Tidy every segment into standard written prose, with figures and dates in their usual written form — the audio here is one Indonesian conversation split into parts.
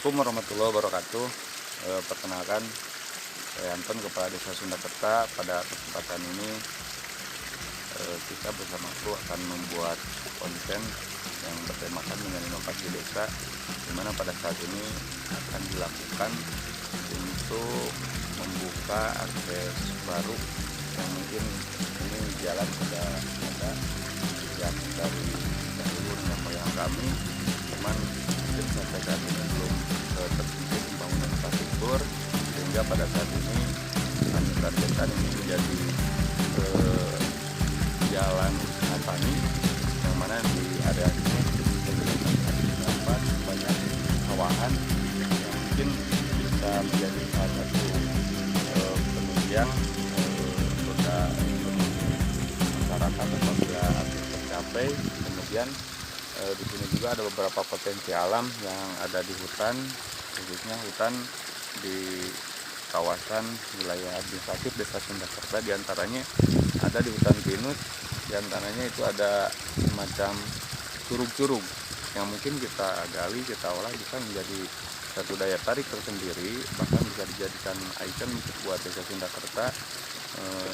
Assalamualaikum warahmatullahi wabarakatuh. Perkenalkan, saya Anton, Kepala Desa Sundakerta. Pada kesempatan ini kita bersama kru akan membuat konten yang bertemakan dengan inovasi desa, di mana pada saat ini akan dilakukan untuk membuka akses baru yang mungkin ini jalan sudah ada sejak dari dahulu nenek moyang kami, cuman mungkin sampai saat ini belum tersentuh pembangunan infrastruktur, sehingga pada saat ini kami targetkan ini menjadi jalan tani, yang mana di area ini terdapat banyak kawahan yang mungkin bisa menjadi salah satu penunjang roda masyarakat apabila tercapai. Kemudian di sini juga ada beberapa potensi alam yang ada di hutan, khususnya hutan di kawasan wilayah administratif Desa Sundakerta. Diantaranya ada di hutan pinus, diantaranya itu ada semacam curug-curug yang mungkin kita gali, kita olah bisa menjadi satu daya tarik tersendiri, bahkan bisa dijadikan ikon untuk buat Desa Sundakerta.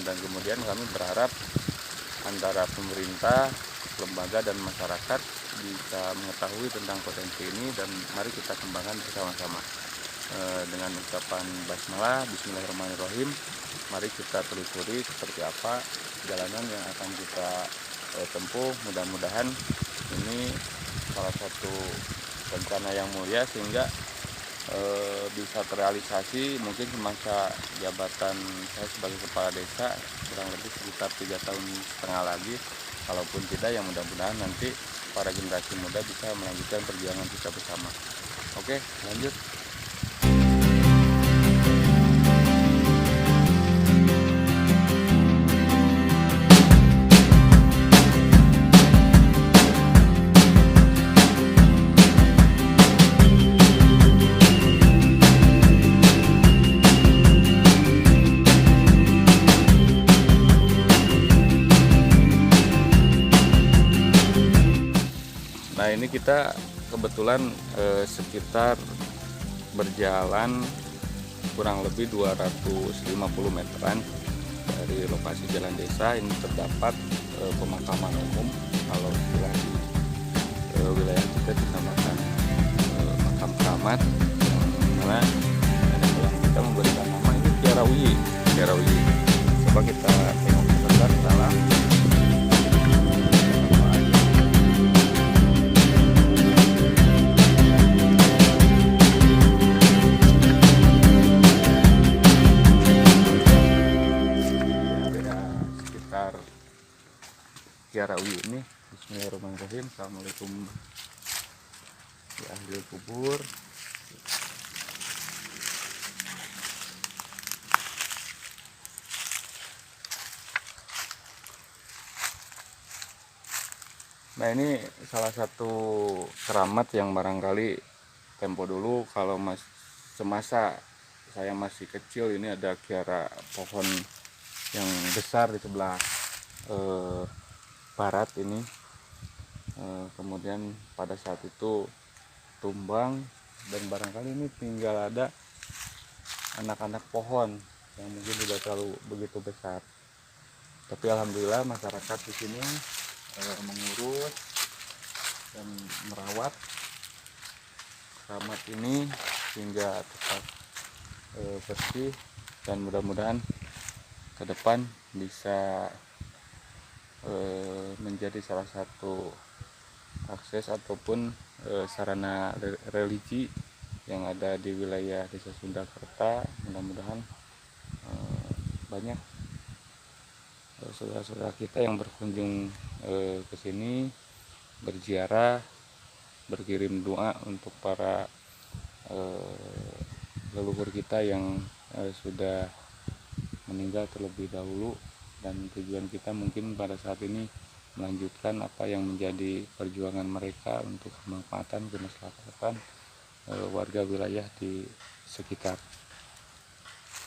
Dan kemudian kami berharap antara pemerintah, lembaga dan masyarakat bisa mengetahui tentang potensi ini, dan mari kita kembangkan bersama-sama. Dengan ucapan basmalah, bismillahirrahmanirrahim, mari kita telusuri seperti apa jalanan yang akan kita tempuh. Mudah-mudahan ini salah satu rencana yang mulia sehingga bisa terrealisasi mungkin semasa jabatan saya sebagai kepala desa, kurang lebih sekitar 3,5 tahun lagi. Kalaupun tidak, yang mudah-mudahan nanti para generasi muda bisa melanjutkan perjuangan kita bersama. Oke, lanjut. Nah, ini kita kebetulan sekitar berjalan kurang lebih 250 meteran dari lokasi jalan desa. Ini terdapat pemakaman umum, kalau istilah di wilayah kita dinamakan makam keramat, karena nenek moyang kita memberikan nama ini Kiara Uyi. Coba kita tengok sebentar ke dalam. Kiara Uyi ini, bismillahirrahmanirrahim. Assalamualaikum ya ahli kubur. Nah, ini salah satu keramat yang barangkali tempo dulu kalau semasa saya masih kecil, ini ada kiara pohon yang besar di sebelah barat ini, kemudian pada saat itu tumbang, dan barangkali ini tinggal ada anak-anak pohon yang mungkin tidak terlalu begitu besar, tapi alhamdulillah masyarakat di sini mengurus dan merawat keramat ini hingga tetap bersih, dan mudah-mudahan ke depan bisa menjadi salah satu akses ataupun sarana religi yang ada di wilayah Desa Sundakerta. Mudah-mudahan banyak saudara-saudara kita yang berkunjung ke sini, berziarah, berkirim doa untuk para leluhur kita yang sudah meninggal terlebih dahulu. Dan tujuan kita mungkin pada saat ini melanjutkan apa yang menjadi perjuangan mereka untuk kemanfaatan kemaslahatan warga wilayah di sekitar.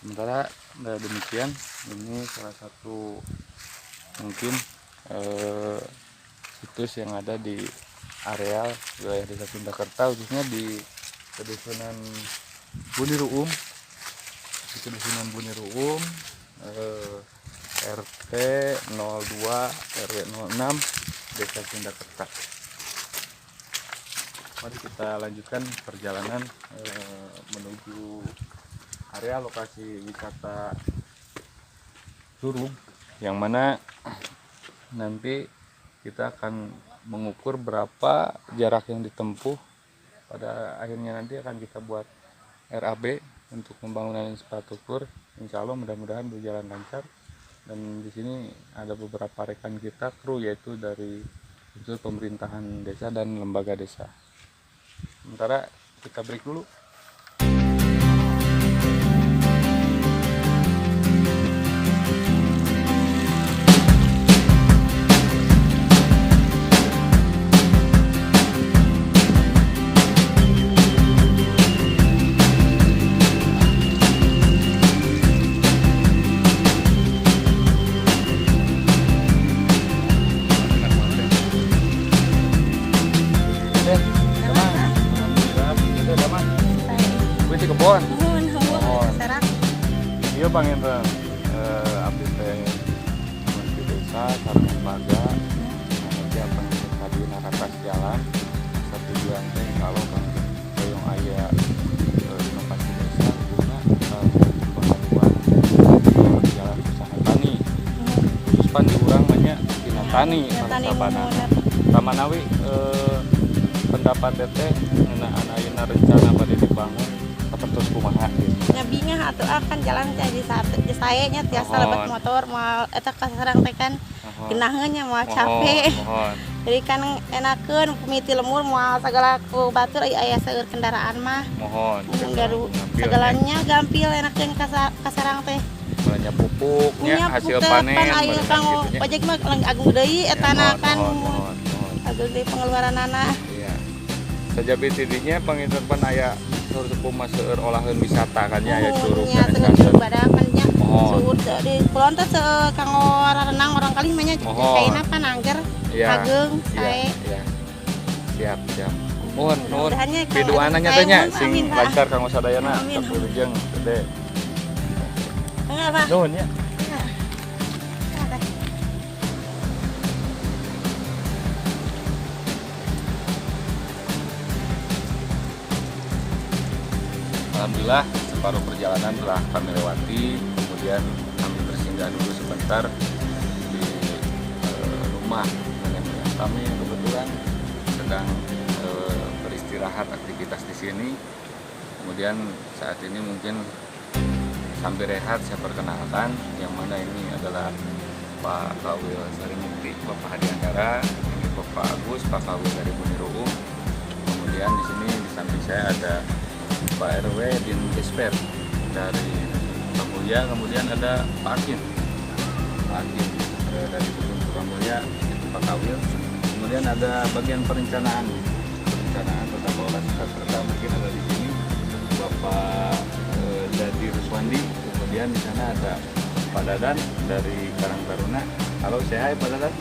Sementara demikian, ini salah satu mungkin situs yang ada di areal wilayah Desa Sundakerta, khususnya di Kedusunan Buniruum, di Kedusunan Buniruum, RT 02 RW 06 Desa Sindakerta. Mari kita lanjutkan perjalanan menuju area lokasi wisata Curug, yang mana nanti kita akan mengukur berapa jarak yang ditempuh. Pada akhirnya nanti akan kita buat RAB untuk pembangunan infrastruktur. Insya Allah mudah-mudahan berjalan lancar. Dan di sini ada beberapa rekan kita kru, yaitu dari unsur pemerintahan desa dan lembaga desa. Sementara kita break dulu. Kebon. Iya panginten abdi teh menteri desa sareng lembaga nanti apa tadi naratas jalan tujuan teh kalau hoyong aya inovasi desa guna pembangunan jalan usaha tani khusus pan di urang banyak dina tani sabana tamanawi pendapat teteh ngeunaan ayeuna rencana pada dibangun terus kumaha gitu. Nya bingah atuh akan jalan teh di saya nya tiasa lebat motor moal eta kasarang teh kan geunaheun nya moal capek. Jadi kan enakeun mimiti lemur moal sagala ku batur aya seueur kendaraan mah. Mohon. Garu segalanya gampil enakeun kasarang teh. Banyak pupuknya hasil panen. Ayeuna kanggo ojek mah agung deui etana kan. Agung deui pengeluaranana. Iya. Sajabe tidinya panginten aya suruh masuk olahan wisata kan ya curug kan curug badak kan nya suur di kulon teh kanggo renang orang kali mah nya kaina pan angger hageung sae siap nuhun piduanana teh nya sing lancar kanggo sadayana sapeujeuh gede nuhun ya. Alhamdulillah separuh perjalanan telah kami lewati, kemudian kami bersinggah dulu sebentar di rumah nenek moyang kami yang kebetulan sedang beristirahat aktivitas di sini. Kemudian saat ini mungkin sambil rehat saya perkenalkan, yang mana ini adalah Pak Kawil Sarimukti, Bapak Hadi Andara, ini Bapak Agus, Pak Kawil dari Buniruum. Kemudian di sini di samping saya ada Pak RW Din Desper dari Kamulya, kemudian ada Pak Akin dari Dusun Kamulya, itu Pak Kawil. Kemudian ada bagian perencanaan tata kelola serta mungkin ada di sini Bapak Dadi Ruswandi. Kemudian di sana ada Pak Dadan dari Karang Taruna. Halo, saya Pak Dadan.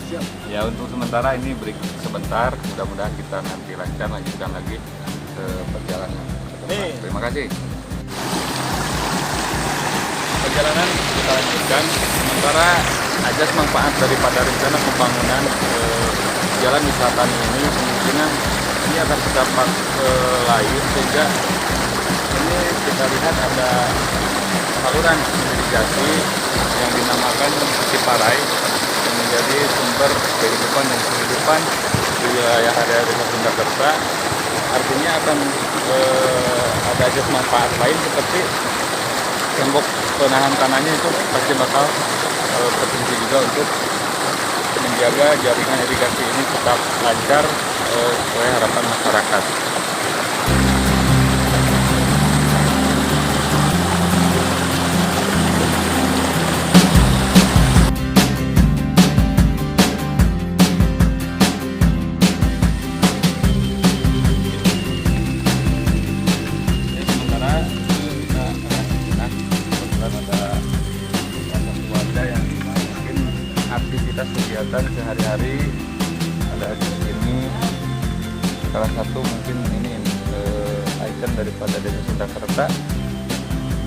Siap. Ya, untuk sementara ini break sebentar. Mudah-mudahan kita nanti lanjutkan lagi ke perjalanan. Terima kasih. Perjalanan kita lanjutkan. Sementara ajas manfaat daripada rencana pembangunan jalan wisata ini kemungkinan ini akan berdampak lain, sehingga ini kita lihat ada saluran irigasi yang dinamakan Ciparai yang menjadi sumber kehidupan dan kehidupan di wilayah area Desa Sindakerta. Artinya akan ada ajas manfaat lain seperti tembok penahan tanahnya itu pasti bakal berfungsi juga untuk menjaga jaringan irigasi ini tetap lancar sesuai harapan masyarakat. Kegiatan sehari-hari ada di sini, salah satu mungkin ini melanjutkan daripada Desa Sundakerta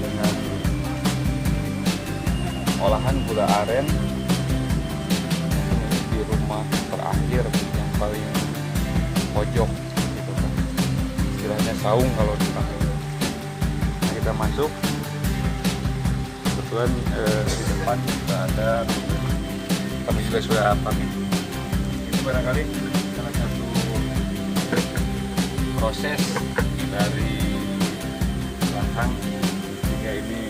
dengan olahan gula aren di rumah terakhir yang paling pojok gitu kan, istilahnya saung kalau dipakai. Nah, kita masuk, kebetulan di depan sudah ada, kami juga sudah pamit. Ini barangkali salah satu proses dari belakang hingga ini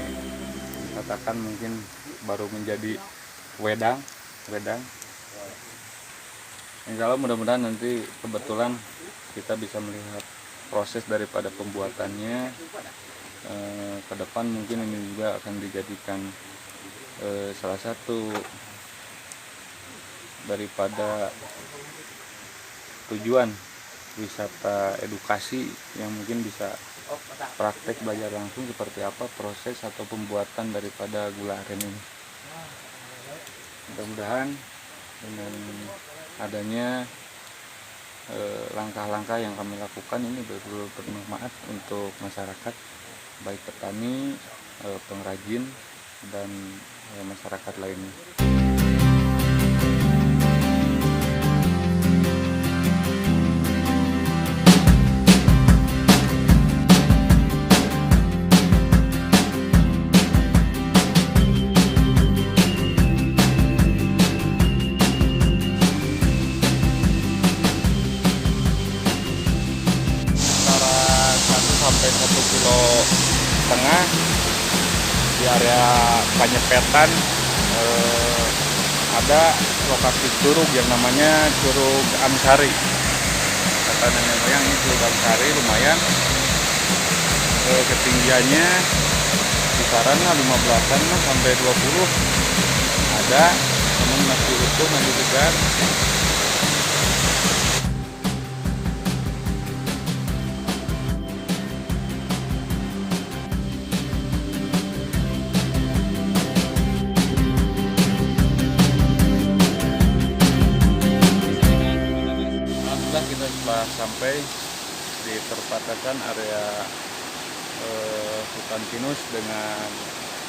katakan mungkin baru menjadi wedang. Insya Allah mudah-mudahan nanti kebetulan kita bisa melihat proses daripada pembuatannya. Ke depan mungkin ini juga akan dijadikan salah satu daripada tujuan wisata edukasi yang mungkin bisa praktek belajar langsung seperti apa proses atau pembuatan daripada gula aren ini. Mudah-mudahan dengan adanya langkah-langkah yang kami lakukan ini betul-betul bermanfaat untuk masyarakat, baik petani, pengrajin, dan masyarakat lainnya. Sampai 1,5 kilo di area Panyepetan ada lokasi curug yang namanya Curug Amsari. Kata nenek moyang ini Curug Amsari lumayan, ketinggiannya kisaran 15-an sampai 20 ada, namun masih utuh, masih segar. Kita setelah sampai di perbatasan area hutan pinus dengan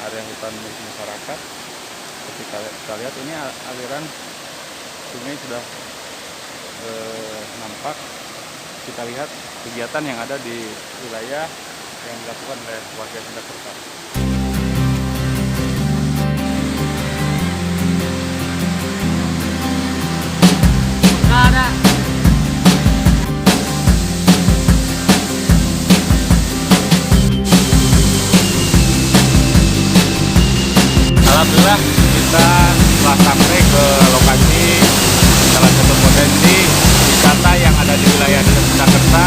area hutan milik masyarakat. Ketika kita lihat ini aliran sungai sudah nampak. Kita lihat kegiatan yang ada di wilayah yang dilakukan oleh warga Sundakerta. Alhamdulillah kita telah sampai ke lokasi salah satu potensi wisata yang ada di wilayah Desa Sundakerta.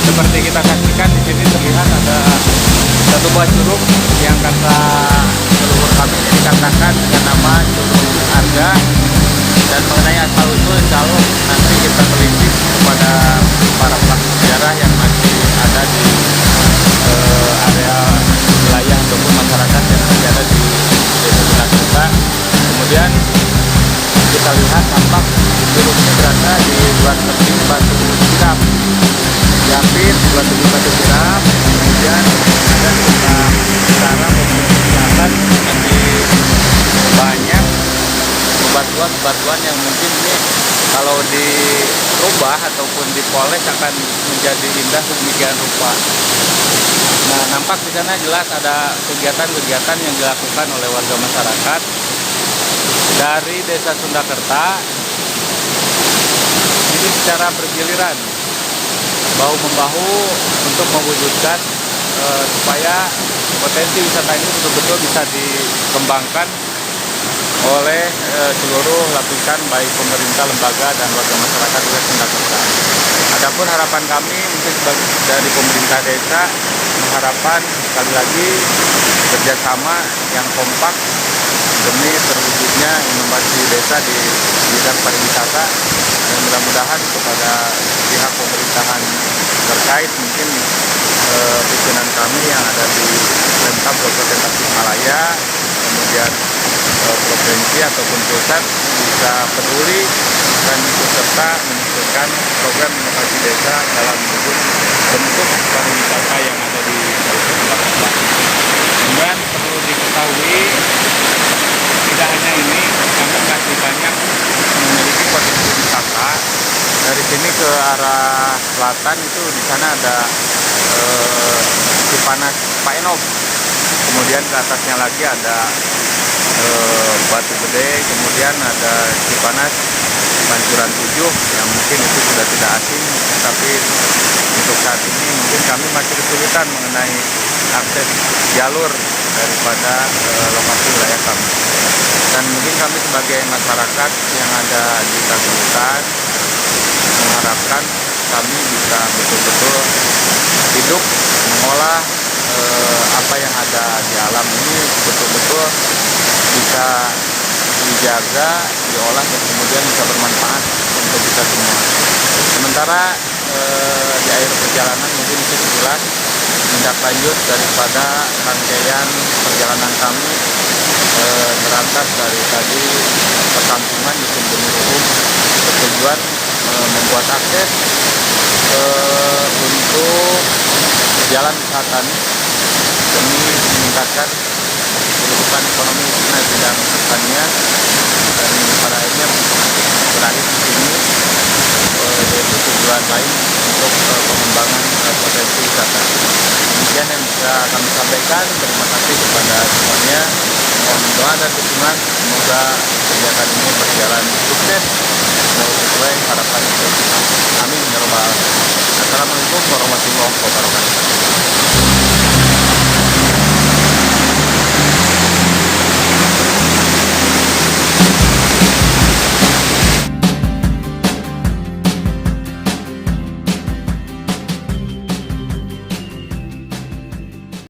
Seperti kita saksikan di sini terlihat ada satu buah curug yang kata leluhur kami dikatakan dengan nama Curug Arga. Dan mengenai asal usul, insya Allah nanti kita telisik kepada para pelaku sejarah yang masih ada di area wilayah ataupun masyarakat yang masih ada di Desa Sundakerta. Kemudian kita lihat tampak curugnya berada di luar tebing batu tiram, diapit dua tebing batu tiram. Kemudian ada sekitar utara maupun selatan masih banyak bebatuan yang mungkin ini kalau dirubah ataupun dipoles akan menjadi indah sedemikian rupa. Nah, nampak di sana jelas ada kegiatan-kegiatan yang dilakukan oleh warga masyarakat dari Desa Sundakerta. Ini secara bergiliran, bahu-membahu untuk mewujudkan supaya potensi wisata ini betul-betul bisa dikembangkan oleh seluruh lapisan baik pemerintah, lembaga, dan warga masyarakat Desa Sundakerta. Adapun harapan kami mungkin dari pemerintah desa mengharapkan sekali lagi kerjasama yang kompak demi terwujudnya inovasi desa di bidang pariwisata, dan mudah-mudahan kepada pihak pemerintahan terkait mungkin pimpinan kami yang ada di Pemkab Kabupaten Tasikmalaya, kemudian provinsi ataupun pusat bisa peduli dan ikut serta menghasilkan program inovasi desa dalam bentuk pariwisata yang ada di Kabupaten Balikpapan. Kemudian perlu diketahui, tidak hanya ini, kami masih banyak memiliki potensi wisata. Dari sini ke arah selatan itu di sana ada Cipanas Pak Enok. Kemudian ke atasnya lagi ada Batu Gede, kemudian ada Cipanas Pancuran 7 yang mungkin itu sudah tidak asing, tapi untuk saat ini mungkin kami masih kesulitan mengenai akses jalur daripada lokasi wilayah kami. Dan mungkin kami sebagai masyarakat yang ada di kaki hutan mengharapkan kami bisa betul-betul hidup mengolah apa yang ada di alam ini betul-betul bisa dijaga, diolah, dan kemudian bisa bermanfaat untuk kita semua. Sementara di akhir perjalanan mungkin itu sekilas tindak lanjut daripada rangkaian perjalanan kami berangkat dari tadi perkampungan di Sumberumum bertujuan membuat akses untuk jalan wisata demi meningkatkan kehidupan ekonomi di bidang pertanian, dan pada akhirnya berakhir di sini yaitu tujuan lain untuk pengembangan potensi wisata. Demikian yang bisa kami sampaikan. Terima kasih kepada semuanya. Mohon doa dan dukungan, semoga kegiatan ini berjalan sukses sesuai harapan kita. Amin ya rabbal alamin. Assalamualaikum warahmatullahi wabarakatuh.